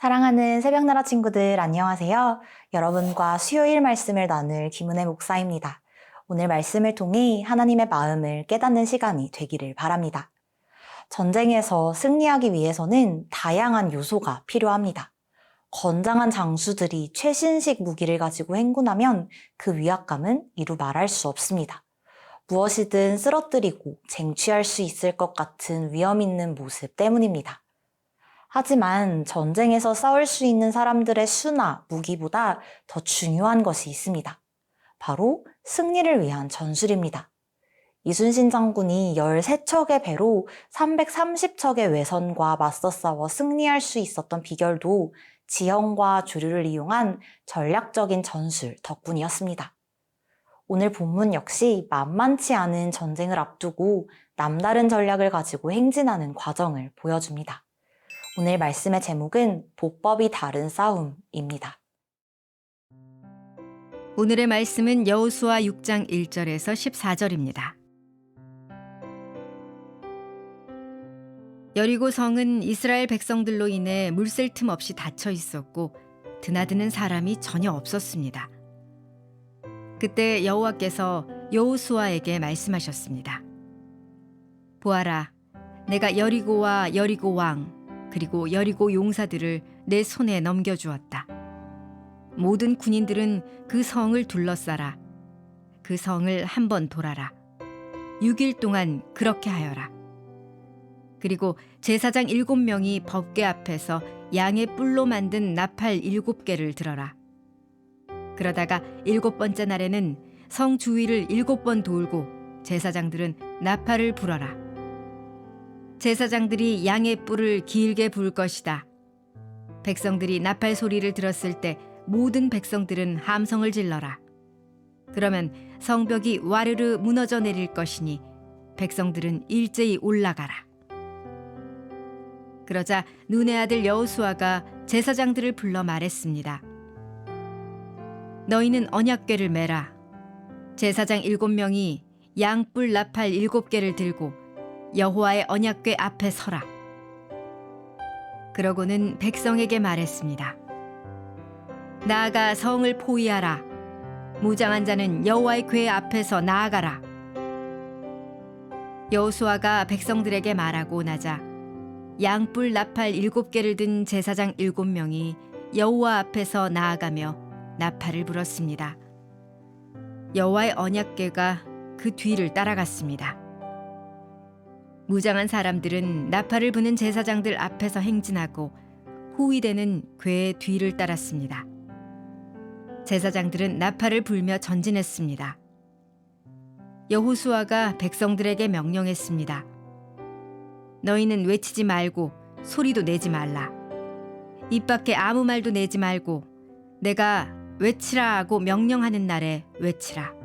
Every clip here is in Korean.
사랑하는 새벽나라 친구들, 안녕하세요. 여러분과 수요일 말씀을 나눌 김은혜 목사입니다. 오늘 말씀을 통해 하나님의 마음을 깨닫는 시간이 되기를 바랍니다. 전쟁에서 승리하기 위해서는 다양한 요소가 필요합니다. 건장한 장수들이 최신식 무기를 가지고 행군하면 그 위압감은 이루 말할 수 없습니다. 무엇이든 쓰러뜨리고 쟁취할 수 있을 것 같은 위험 있는 모습 때문입니다. 하지만 전쟁에서 싸울 수 있는 사람들의 수나 무기보다 더 중요한 것이 있습니다. 바로 승리를 위한 전술입니다. 이순신 장군이 13척의 배로 330척의 외선과 맞서 싸워 승리할 수 있었던 비결도 지형과 조류를 이용한 전략적인 전술 덕분이었습니다. 오늘 본문 역시 만만치 않은 전쟁을 앞두고 남다른 전략을 가지고 행진하는 과정을 보여줍니다. 오늘 말씀의 제목은 보법이 다른 싸움입니다. 오늘의 말씀은 여호수아 6장 1절에서 14절입니다. 여리고 성은 이스라엘 백성들로 인해 물샐 틈 없이 닫혀 있었고 드나드는 사람이 전혀 없었습니다. 그때 여호와께서 여호수아에게 말씀하셨습니다. 보아라, 내가 여리고와 여리고 왕 그리고 여리고 용사들을 내 손에 넘겨주었다. 모든 군인들은 그 성을 둘러싸라. 그 성을 한번 돌아라. 6일 동안 그렇게 하여라. 그리고 제사장 7명이 법궤 앞에서 양의 뿔로 만든 나팔 7개를 들어라. 그러다가 7번째 날에는 성 주위를 7번 돌고 제사장들은 나팔을 불어라. 제사장들이 양의 뿔을 길게 불 것이다. 백성들이 나팔 소리를 들었을 때 모든 백성들은 함성을 질러라. 그러면 성벽이 와르르 무너져 내릴 것이니 백성들은 일제히 올라가라. 그러자 눈의 아들 여호수아가 제사장들을 불러 말했습니다. 너희는 언약궤를 메라. 제사장 7명이 양뿔 나팔 7개를 들고 여호와의 언약궤 앞에 서라. 그러고는 백성에게 말했습니다. 나아가 성을 포위하라. 무장한 자는 여호와의 궤 앞에서 나아가라. 여호수아가 백성들에게 말하고 나자 양뿔 나팔 7개를 든 제사장 7명이 여호와 앞에서 나아가며 나팔을 불었습니다. 여호와의 언약궤가 그 뒤를 따라갔습니다. 무장한 사람들은 나팔을 부는 제사장들 앞에서 행진하고 호위대는 궤의 뒤를 따랐습니다. 제사장들은 나팔을 불며 전진했습니다. 여호수아가 백성들에게 명령했습니다. 너희는 외치지 말고 소리도 내지 말라. 입 밖에 아무 말도 내지 말고 내가 외치라 하고 명령하는 날에 외치라.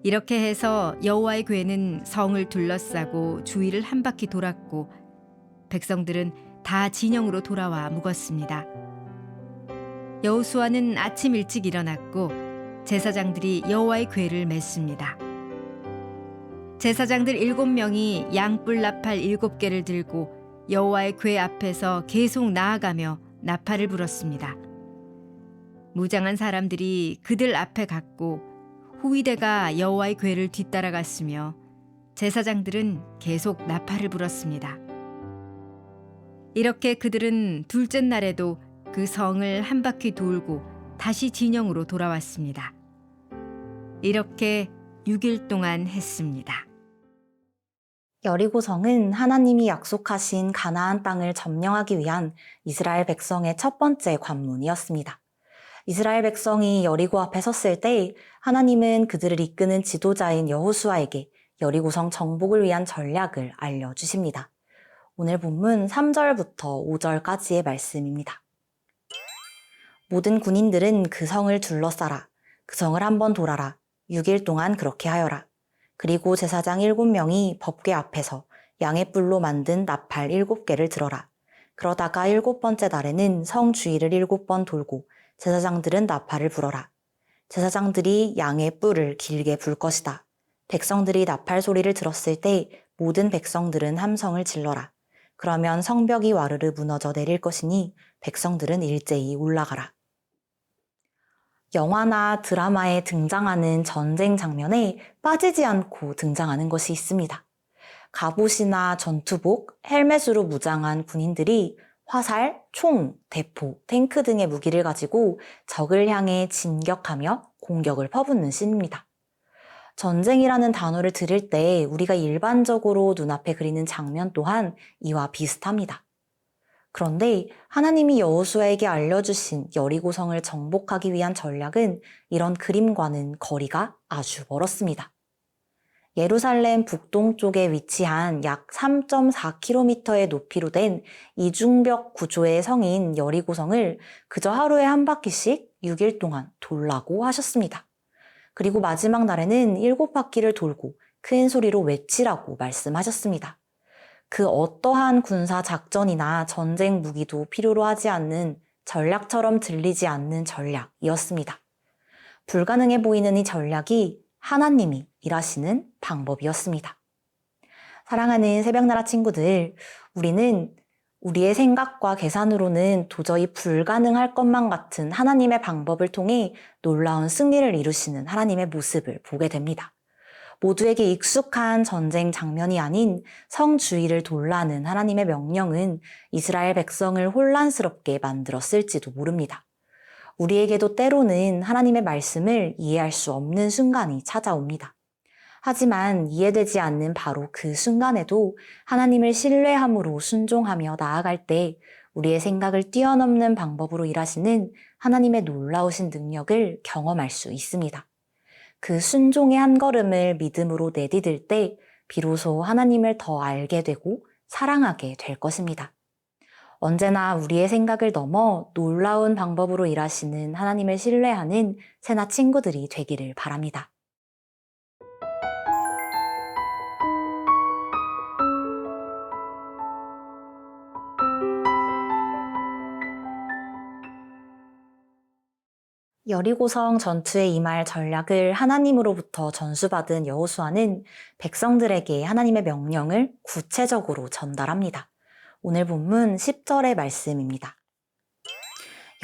이렇게 해서 여호와의 궤는 성을 둘러싸고 주위를 한 바퀴 돌았고 백성들은 다 진영으로 돌아와 묵었습니다. 여호수아는 아침 일찍 일어났고 제사장들이 여호와의 궤를 맸습니다. 제사장들 7명이 양뿔 나팔 7개를 들고 여호와의 궤 앞에서 계속 나아가며 나팔을 불었습니다. 무장한 사람들이 그들 앞에 갔고 호위대가 여호와의 궤를 뒤따라갔으며 제사장들은 계속 나팔을 불었습니다. 이렇게 그들은 둘째 날에도 그 성을 한 바퀴 돌고 다시 진영으로 돌아왔습니다. 이렇게 6일 동안 했습니다. 여리고성은 하나님이 약속하신 가나안 땅을 점령하기 위한 이스라엘 백성의 첫 번째 관문이었습니다. 이스라엘 백성이 여리고 앞에 섰을 때 하나님은 그들을 이끄는 지도자인 여호수아에게 여리고성 정복을 위한 전략을 알려주십니다. 오늘 본문 3절부터 5절까지의 말씀입니다. 모든 군인들은 그 성을 둘러싸라. 그 성을 한번 돌아라. 6일 동안 그렇게 하여라. 그리고 제사장 7명이 법궤 앞에서 양의 뿔로 만든 나팔 7개를 들어라. 그러다가 7번째 날에는 성 주위를 7번 돌고 제사장들은 나팔을 불어라. 제사장들이 양의 뿔을 길게 불 것이다. 백성들이 나팔 소리를 들었을 때 모든 백성들은 함성을 질러라. 그러면 성벽이 와르르 무너져 내릴 것이니 백성들은 일제히 올라가라. 영화나 드라마에 등장하는 전쟁 장면에 빠지지 않고 등장하는 것이 있습니다. 갑옷이나 전투복, 헬멧으로 무장한 군인들이 화살, 총, 대포, 탱크 등의 무기를 가지고 적을 향해 진격하며 공격을 퍼붓는 씬입니다. 전쟁이라는 단어를 들을 때 우리가 일반적으로 눈앞에 그리는 장면 또한 이와 비슷합니다. 그런데 하나님이 여호수아에게 알려주신 여리고성을 정복하기 위한 전략은 이런 그림과는 거리가 아주 멀었습니다. 예루살렘 북동쪽에 위치한 약 3.4km의 높이로 된 이중벽 구조의 성인 여리고성을 그저 하루에 한 바퀴씩 6일 동안 돌라고 하셨습니다. 그리고 마지막 날에는 7바퀴를 돌고 큰 소리로 외치라고 말씀하셨습니다. 그 어떠한 군사 작전이나 전쟁 무기도 필요로 하지 않는 전략처럼 들리지 않는 전략이었습니다. 불가능해 보이는 이 전략이 하나님이 일하시는 방법이었습니다. 사랑하는 새벽나라 친구들, 우리는 우리의 생각과 계산으로는 도저히 불가능할 것만 같은 하나님의 방법을 통해 놀라운 승리를 이루시는 하나님의 모습을 보게 됩니다. 모두에게 익숙한 전쟁 장면이 아닌 성 주위를 돌라는 하나님의 명령은 이스라엘 백성을 혼란스럽게 만들었을지도 모릅니다. 우리에게도 때로는 하나님의 말씀을 이해할 수 없는 순간이 찾아옵니다. 하지만 이해되지 않는 바로 그 순간에도 하나님을 신뢰함으로 순종하며 나아갈 때 우리의 생각을 뛰어넘는 방법으로 일하시는 하나님의 놀라우신 능력을 경험할 수 있습니다. 그 순종의 한 걸음을 믿음으로 내디딜 때 비로소 하나님을 더 알게 되고 사랑하게 될 것입니다. 언제나 우리의 생각을 넘어 놀라운 방법으로 일하시는 하나님을 신뢰하는 새나 친구들이 되기를 바랍니다. 여리고성 전투에 임할 전략을 하나님으로부터 전수받은 여호수아는 백성들에게 하나님의 명령을 구체적으로 전달합니다. 오늘 본문 10절의 말씀입니다.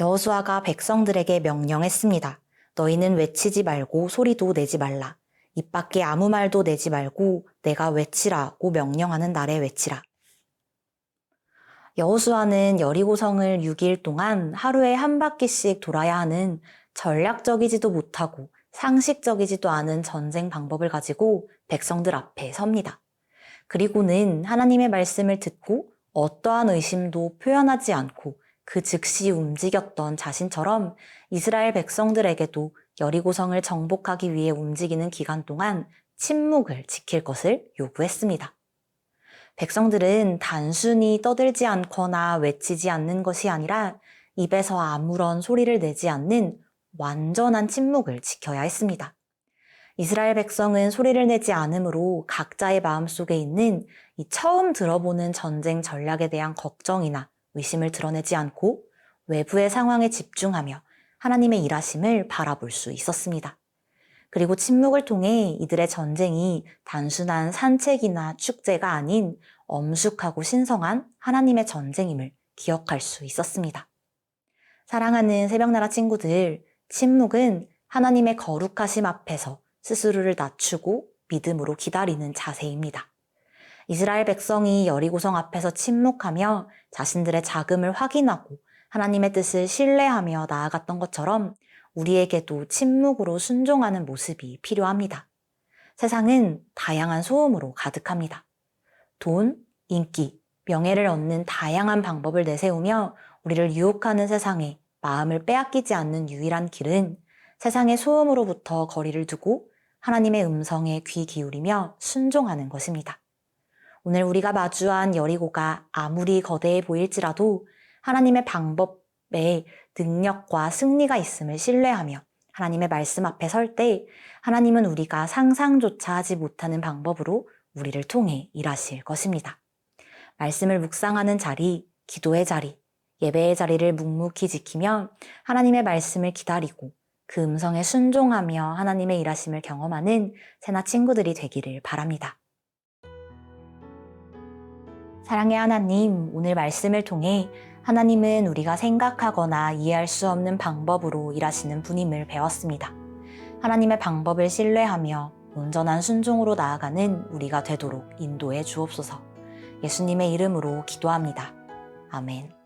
여호수아가 백성들에게 명령했습니다. 너희는 외치지 말고 소리도 내지 말라. 입 밖에 아무 말도 내지 말고 내가 외치라고 명령하는 날에 외치라. 여호수아는 여리고성을 6일 동안 하루에 한 바퀴씩 돌아야 하는 전략적이지도 못하고 상식적이지도 않은 전쟁 방법을 가지고 백성들 앞에 섭니다. 그리고는 하나님의 말씀을 듣고 어떠한 의심도 표현하지 않고 그 즉시 움직였던 자신처럼 이스라엘 백성들에게도 여리고성을 정복하기 위해 움직이는 기간 동안 침묵을 지킬 것을 요구했습니다. 백성들은 단순히 떠들지 않거나 외치지 않는 것이 아니라 입에서 아무런 소리를 내지 않는 완전한 침묵을 지켜야 했습니다. 이스라엘 백성은 소리를 내지 않으므로 각자의 마음속에 있는 이 처음 들어보는 전쟁 전략에 대한 걱정이나 의심을 드러내지 않고 외부의 상황에 집중하며 하나님의 일하심을 바라볼 수 있었습니다. 그리고 침묵을 통해 이들의 전쟁이 단순한 산책이나 축제가 아닌 엄숙하고 신성한 하나님의 전쟁임을 기억할 수 있었습니다. 사랑하는 새벽나라 친구들, 침묵은 하나님의 거룩하심 앞에서 스스로를 낮추고 믿음으로 기다리는 자세입니다. 이스라엘 백성이 여리고성 앞에서 침묵하며 자신들의 자금을 확인하고 하나님의 뜻을 신뢰하며 나아갔던 것처럼 우리에게도 침묵으로 순종하는 모습이 필요합니다. 세상은 다양한 소음으로 가득합니다. 돈, 인기, 명예를 얻는 다양한 방법을 내세우며 우리를 유혹하는 세상에 마음을 빼앗기지 않는 유일한 길은 세상의 소음으로부터 거리를 두고 하나님의 음성에 귀 기울이며 순종하는 것입니다. 오늘 우리가 마주한 여리고가 아무리 거대해 보일지라도 하나님의 방법에 능력과 승리가 있음을 신뢰하며 하나님의 말씀 앞에 설 때 하나님은 우리가 상상조차 하지 못하는 방법으로 우리를 통해 일하실 것입니다. 말씀을 묵상하는 자리, 기도의 자리, 예배의 자리를 묵묵히 지키며 하나님의 말씀을 기다리고 그 음성에 순종하며 하나님의 일하심을 경험하는 새나 친구들이 되기를 바랍니다. 사랑의 하나님, 오늘 말씀을 통해 하나님은 우리가 생각하거나 이해할 수 없는 방법으로 일하시는 분임을 배웠습니다. 하나님의 방법을 신뢰하며 온전한 순종으로 나아가는 우리가 되도록 인도해 주옵소서. 예수님의 이름으로 기도합니다. 아멘.